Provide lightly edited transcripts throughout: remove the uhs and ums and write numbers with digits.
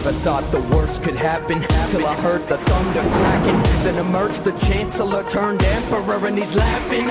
Never thought the worst could happen, till I heard the thunder cracking. Then emerged the Chancellor turned Emperor and he's laughing.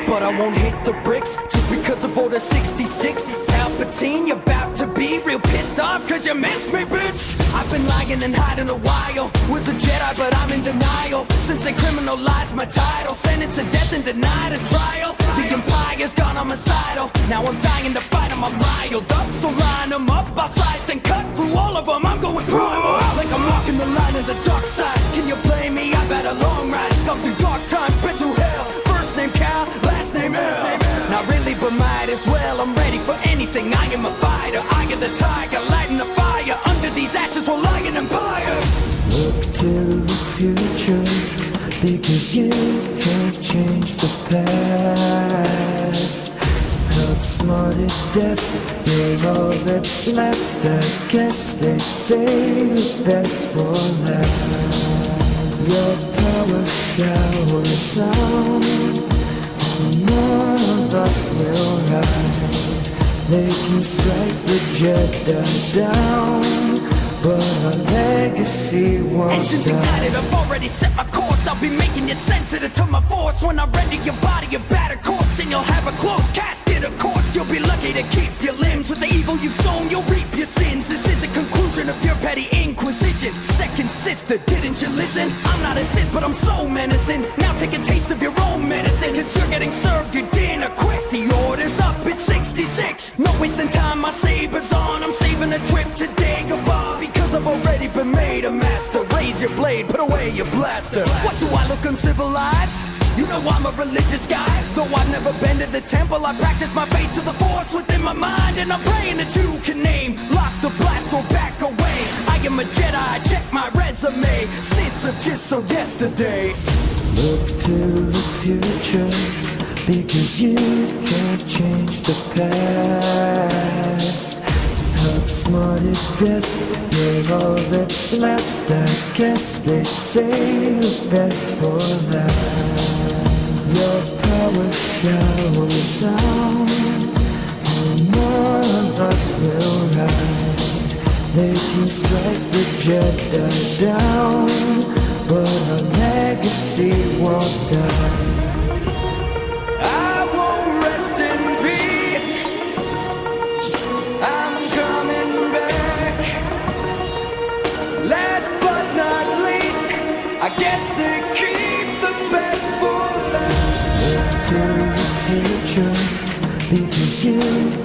But I won't hit the bricks just because of Order 66. Palpatine, you're about to be real pissed off cause you missed me, bitch. I've been lying and hiding a while. Was a Jedi but I'm in denial, since they criminalized my title. Sentenced to death and denied a trial. The Empire's gone homicidal. Now I'm dying to fight them, I'm riled up. So line them up, I'll slice and cut through all of them. I'm going primal, like I'm walking the line of the dark side. Can you blame me? I've had a long ride, gone through dark times, been through hell. First name Cal, last name L. Not really, but might as well. I'm ready for anything, I am a fighter. I am the tiger, lighting the fire. Under these ashes will lie an empire. Look to the future, because you can't change the past. Outsmarted death, you're all that's left. I guess they say the best for last. Your power showers on, none of us will ride. They can strike the Jedi down, but our legacy won't Engines die. ignited, I've already set my course. I'll be making you sensitive to my force. When I render your body a battered corpse, and you'll have a closed casket, of course. You'll be lucky to keep your limbs. With the evil you've sown, you'll reap your sins. This is a conclusion of your petty inquisition. Second sister, didn't you listen? I'm not a Sith, but I'm so menacing. Now take a taste of your own medicine, cause you're getting served your dinner quick. The order's up at 66. No wasting time, my saber's on. I'm saving a trip to Dagobah, because I've already been made a master. Raise your blade, put away your blaster. What do I look uncivilized? You know I'm a religious guy. Though I've never been to the temple, I practice my faith to the force within my mind. And I'm praying that you can name, lock the blast or back away. I am a Jedi, check my resume. Since of just so yesterday. Look to the future, because you can't change the past. Outsmarted death, you're all that's left. I guess they say the best for last. Your power showers on, and none of us will ride. They can strike the Jedi down, but our legacy won't die. I won't rest in peace. I'm coming back. Last but not least, I guess they keep the best for last. Look to the future, because you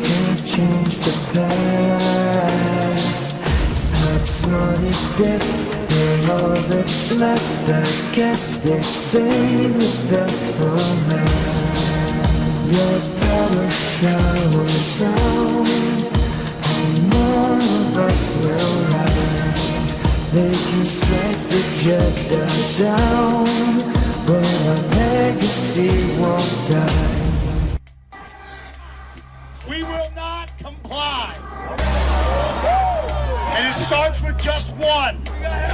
can't change the past. Outsmarted death, you're all that's left. I guess they say the best for last. Your power showers on, and none of us will ride. They can strike the Jedi down, but our legacy won't die. We will not comply. And it starts with just one.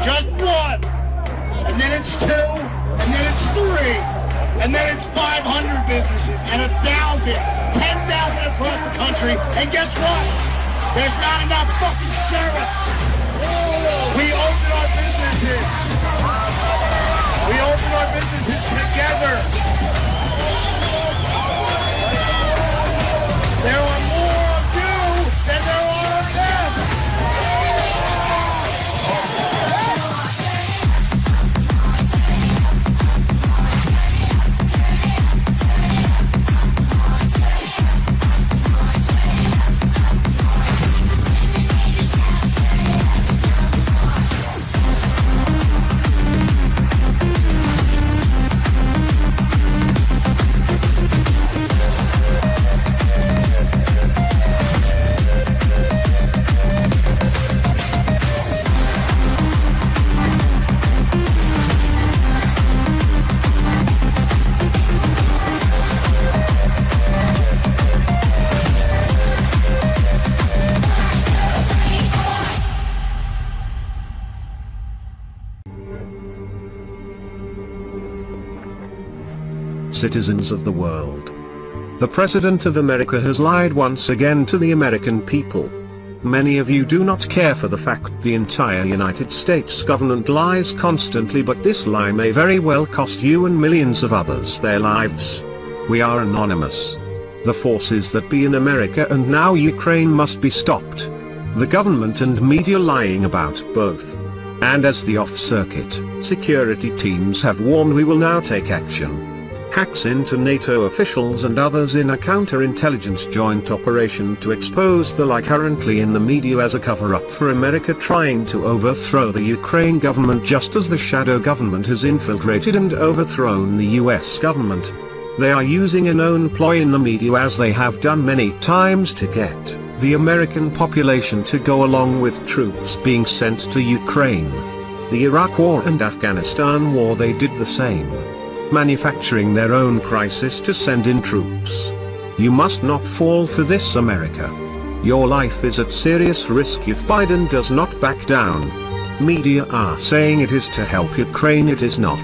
Just one. And then it's two. And then it's three. And then it's 500 businesses and 1,000, 10,000 across the country. And guess what? There's not enough fucking sheriffs. We open our businesses. We open our businesses together. There are more of you than there are of them. Citizens of the world. The President of America has lied once again to the American people. Many of you do not care for the fact the entire United States government lies constantly, but this lie may very well cost you and millions of others their lives. We are anonymous. The forces that be in America and now Ukraine must be stopped. The government and media lying about both. And as the off-circuit security teams have warned, we will now take action. Hacks into NATO officials and others in a counterintelligence joint operation to expose the lie currently in the media as a cover-up for America trying to overthrow the Ukraine government, just as the shadow government has infiltrated and overthrown the US government. They are using a known ploy in the media, as they have done many times, to get the American population to go along with troops being sent to Ukraine. The Iraq War and Afghanistan War, they did the same. Manufacturing their own crisis to send in troops. You must not fall for this, America. Your life is at serious risk if Biden does not back down. Media are saying it is to help Ukraine, it is not.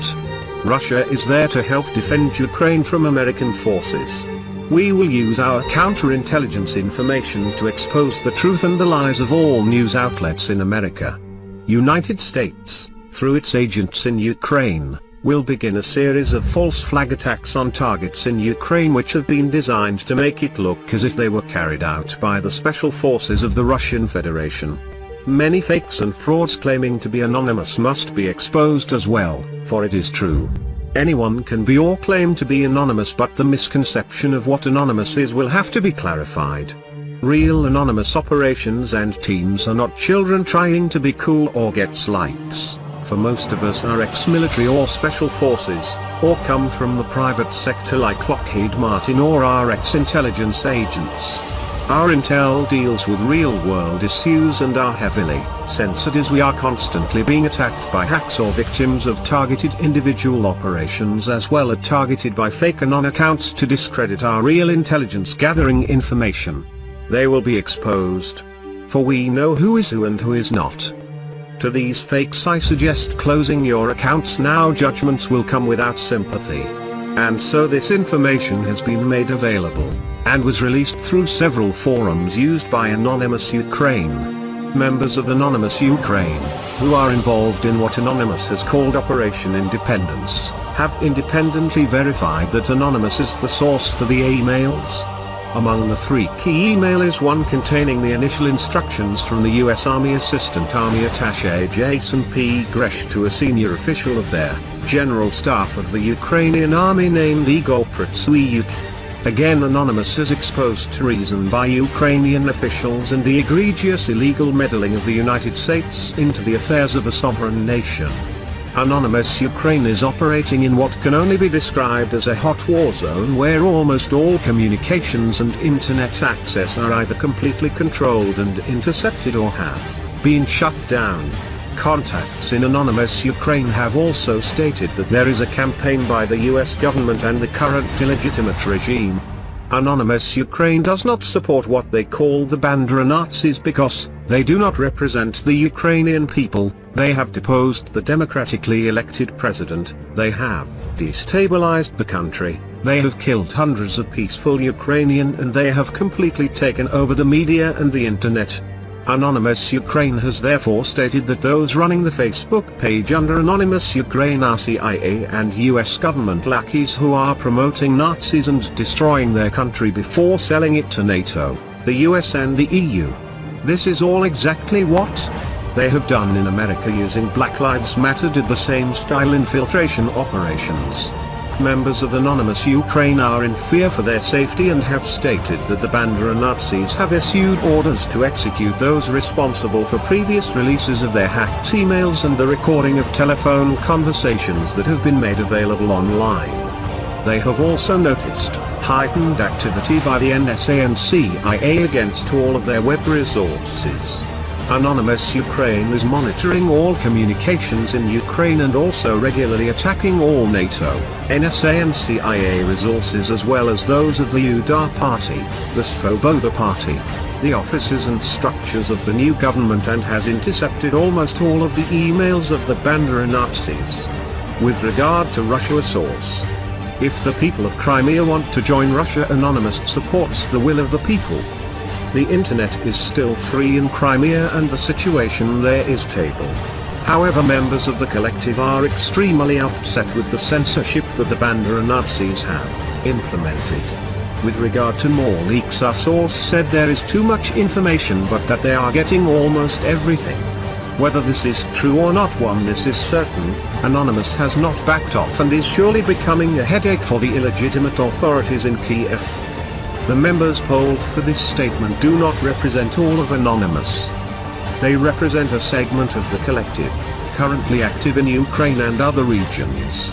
Russia is there to help defend Ukraine from American forces. We will use our counterintelligence information to expose the truth and the lies of all news outlets in America. United States, through its agents in Ukraine, will begin a series of false flag attacks on targets in Ukraine which have been designed to make it look as if they were carried out by the special forces of the Russian Federation. Many fakes and frauds claiming to be anonymous must be exposed as well, for it is true. Anyone can be or claim to be anonymous, but the misconception of what anonymous is will have to be clarified. Real anonymous operations and teams are not children trying to be cool or get likes. For most of us are ex-military or special forces, or come from the private sector like Lockheed Martin, or are ex-intelligence agents. Our intel deals with real-world issues and are heavily censored, as we are constantly being attacked by hacks or victims of targeted individual operations, as well as targeted by fake anon accounts to discredit our real intelligence gathering information. They will be exposed. For we know who is who and who is not. To these fakes I suggest closing your accounts now. Judgments will come without sympathy. And so this information has been made available, and was released through several forums used by Anonymous Ukraine. Members of Anonymous Ukraine, who are involved in what Anonymous has called Operation Independence, have independently verified that Anonymous is the source for the emails. Among the three key email is one containing the initial instructions from the U.S. Army Assistant Army Attaché Jason P. Gresh to a senior official of their General Staff of the Ukrainian Army named Igor Pritsyuk. Again, Anonymous has exposed treason by Ukrainian officials and the egregious illegal meddling of the United States into the affairs of a sovereign nation. Anonymous Ukraine is operating in what can only be described as a hot war zone, where almost all communications and internet access are either completely controlled and intercepted or have been shut down. Contacts in Anonymous Ukraine have also stated that there is a campaign by the US government and the current illegitimate regime. Anonymous Ukraine does not support what they call the Bandera Nazis because they do not represent the Ukrainian people. They have deposed the democratically elected president, they have destabilized the country, they have killed hundreds of peaceful Ukrainians, and they have completely taken over the media and the internet. Anonymous Ukraine has therefore stated that those running the Facebook page under Anonymous Ukraine are CIA and US government lackeys who are promoting Nazis and destroying their country before selling it to NATO, the US and the EU. This is all exactly what they have done in America using Black Lives Matter did the same style infiltration operations. Members of Anonymous Ukraine are in fear for their safety and have stated that the Bandera Nazis have issued orders to execute those responsible for previous releases of their hacked emails and the recording of telephone conversations that have been made available online. They have also noticed heightened activity by the NSA and CIA against all of their web resources. Anonymous Ukraine is monitoring all communications in Ukraine and also regularly attacking all NATO, NSA and CIA resources, as well as those of the UDA party, the Svoboda party, the offices and structures of the new government, and has intercepted almost all of the emails of the Bandera Nazis. With regard to Russia, a source: if the people of Crimea want to join Russia, Anonymous supports the will of the people. The internet is still free in Crimea and the situation there is stable. However, members of the collective are extremely upset with the censorship that the Banda Nazis have implemented. With regard to more leaks, our source said there is too much information but that they are getting almost everything. Whether this is true or not, one this is certain, Anonymous has not backed off and is surely becoming a headache for the illegitimate authorities in Kiev. The members polled for this statement do not represent all of Anonymous. They represent a segment of the collective, currently active in Ukraine and other regions.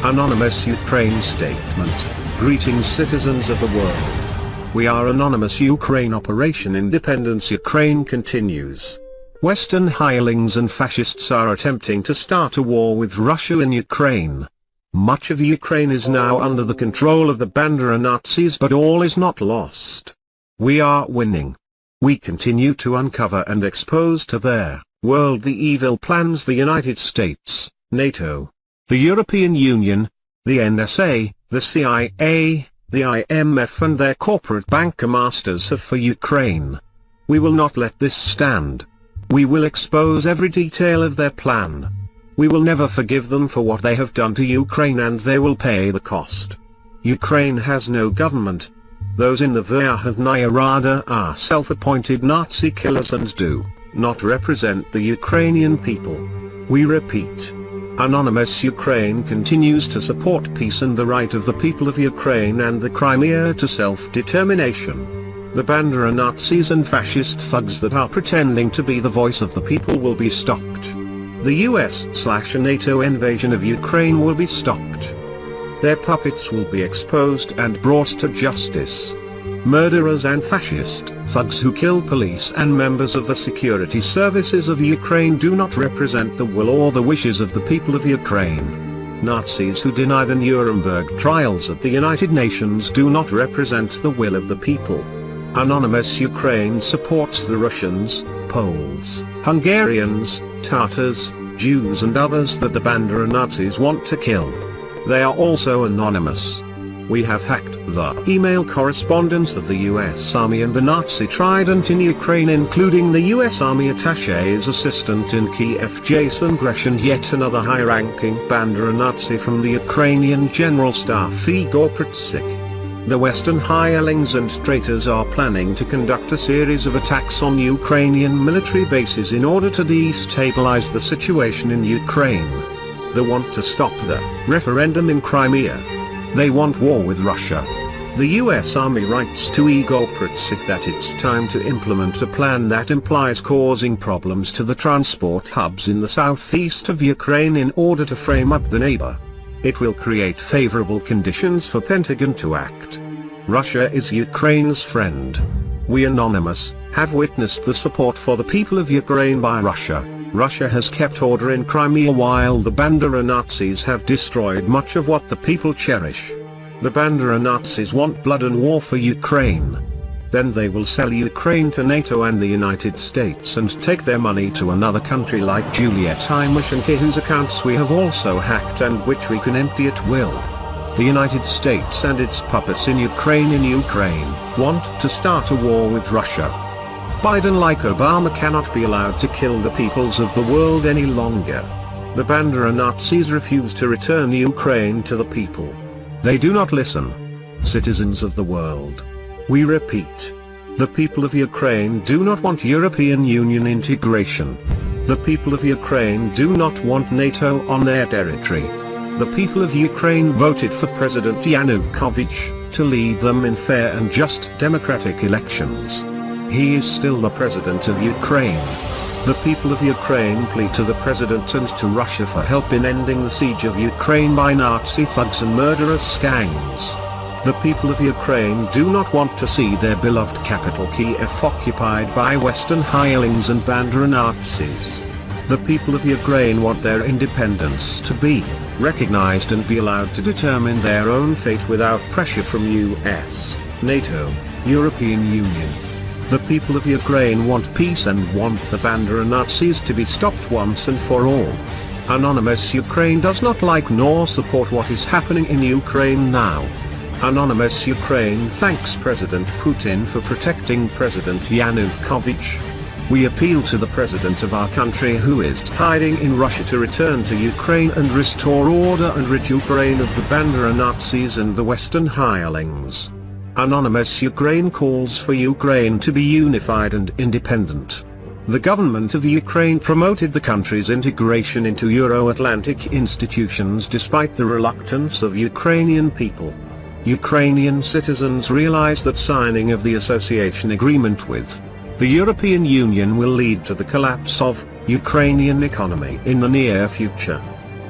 Anonymous Ukraine statement. Greetings citizens of the world. We are Anonymous Ukraine. Operation Independence Ukraine continues. Western hirelings and fascists are attempting to start a war with Russia in Ukraine. Much of Ukraine is now under the control of the Banda Nazis, but all is not lost. We are winning. We continue to uncover and expose to their world the evil plans the United States, NATO, the European Union, the NSA, the CIA, the IMF and their corporate banker masters have for Ukraine. We will not let this stand. We will expose every detail of their plan. We will never forgive them for what they have done to Ukraine, and they will pay the cost. Ukraine has no government. Those in the Verkhovna Rada are self-appointed Nazi killers and do not represent the Ukrainian people. We repeat. Anonymous Ukraine continues to support peace and the right of the people of Ukraine and the Crimea to self-determination. The Banda Nazis and fascist thugs that are pretending to be the voice of the people will be stopped. The US/NATO invasion of Ukraine will be stopped. Their puppets will be exposed and brought to justice. Murderers and fascist thugs who kill police and members of the security services of Ukraine do not represent the will or the wishes of the people of Ukraine. Nazis who deny the Nuremberg trials at the United Nations do not represent the will of the people. Anonymous Ukraine supports the Russians, Poles, Hungarians, Tatars, Jews and others that the Banda Nazis want to kill. They are also anonymous. We have hacked the email correspondence of the US Army and the Nazi Trident in Ukraine, including the US Army Attaché's assistant in Kiev Jason Gresh and yet another high-ranking Banda Nazi from the Ukrainian General Staff Igor Pritsik. The Western hirelings and traitors are planning to conduct a series of attacks on Ukrainian military bases in order to destabilize the situation in Ukraine. They want to stop the referendum in Crimea. They want war with Russia. The US Army writes to Igor Pritsik that it's time to implement a plan that implies causing problems to the transport hubs in the southeast of Ukraine in order to frame up the neighbor. It will create favorable conditions for Pentagon to act. Russia is Ukraine's friend. We Anonymous have witnessed the support for the people of Ukraine by Russia. Russia has kept order in Crimea while the Banda Nazis have destroyed much of what the people cherish. The Banda Nazis want blood and war for Ukraine. Then they will sell Ukraine to NATO and the United States and take their money to another country like Juliet Tymoshenko, whose accounts we have also hacked and which we can empty at will. The United States and its puppets in Ukraine want to start a war with Russia. Biden, like Obama, cannot be allowed to kill the peoples of the world any longer. The Banda Nazis refuse to return Ukraine to the people. They do not listen. Citizens of the world. We repeat. The people of Ukraine do not want European Union integration. The people of Ukraine do not want NATO on their territory. The people of Ukraine voted for President Yanukovych to lead them in fair and just democratic elections. He is still the president of Ukraine. The people of Ukraine plead to the president and to Russia for help in ending the siege of Ukraine by Nazi thugs and murderous gangs. The people of Ukraine do not want to see their beloved capital Kiev occupied by Western hirelings and Banda Nazis. The people of Ukraine want their independence to be recognized and be allowed to determine their own fate without pressure from US, NATO, European Union. The people of Ukraine want peace and want the Banda Nazis to be stopped once and for all. Anonymous Ukraine does not like nor support what is happening in Ukraine now. Anonymous Ukraine thanks President Putin for protecting President Yanukovych. We appeal to the president of our country who is hiding in Russia to return to Ukraine and restore order and rid Ukraine of the Bandera Nazis and the Western hirelings. Anonymous Ukraine calls for Ukraine to be unified and independent. The government of Ukraine promoted the country's integration into Euro-Atlantic institutions despite the reluctance of Ukrainian people. Ukrainian citizens realize that signing of the association agreement with the European Union will lead to the collapse of Ukrainian economy in the near future.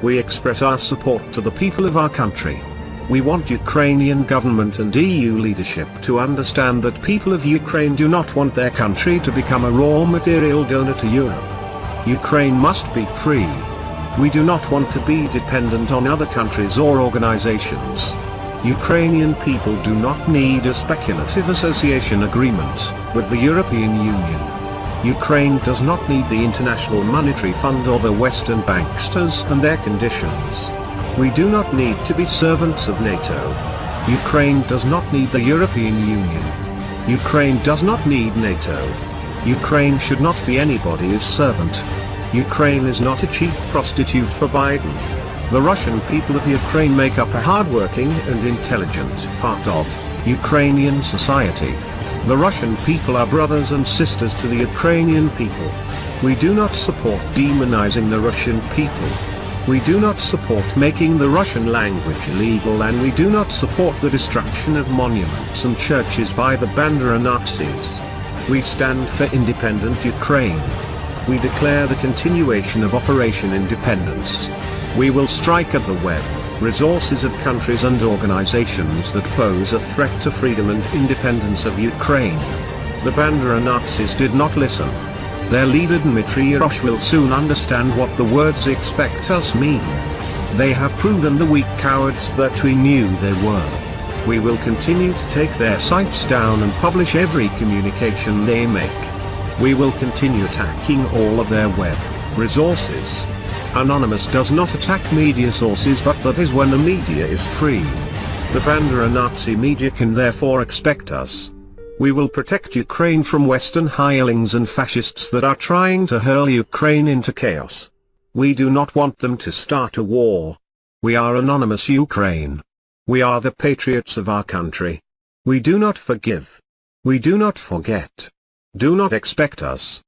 We express our support to the people of our country. We want Ukrainian government and EU leadership to understand that people of Ukraine do not want their country to become a raw material donor to Europe. Ukraine must be free. We do not want to be dependent on other countries or organizations. Ukrainian people do not need a speculative association agreement with the European Union. Ukraine does not need the International Monetary Fund or the Western banksters and their conditions. We do not need to be servants of NATO. Ukraine does not need the European Union. Ukraine does not need NATO. Ukraine should not be anybody's servant. Ukraine is not a cheap prostitute for Biden. The Russian people of Ukraine make up a hardworking and intelligent part of Ukrainian society. The Russian people are brothers and sisters to the Ukrainian people. We do not support demonizing the Russian people. We do not support making the Russian language illegal, and we do not support the destruction of monuments and churches by the Bandera Nazis. We stand for independent Ukraine. We declare the continuation of Operation Independence. We will strike at the web resources of countries and organizations that pose a threat to freedom and independence of Ukraine. The Bandera Nazis did not listen. Their leader Dmitry Yarosh will soon understand what the words "expect us" mean. They have proven the weak cowards that we knew they were. We will continue to take their sites down and publish every communication they make. We will continue attacking all of their web resources. Anonymous does not attack media sources, but that is when the media is free. The Bandera Nazi media can therefore expect us. We will protect Ukraine from Western hirelings and fascists that are trying to hurl Ukraine into chaos. We do not want them to start a war. We are Anonymous Ukraine. We are the patriots of our country. We do not forgive. We do not forget. Do not expect us.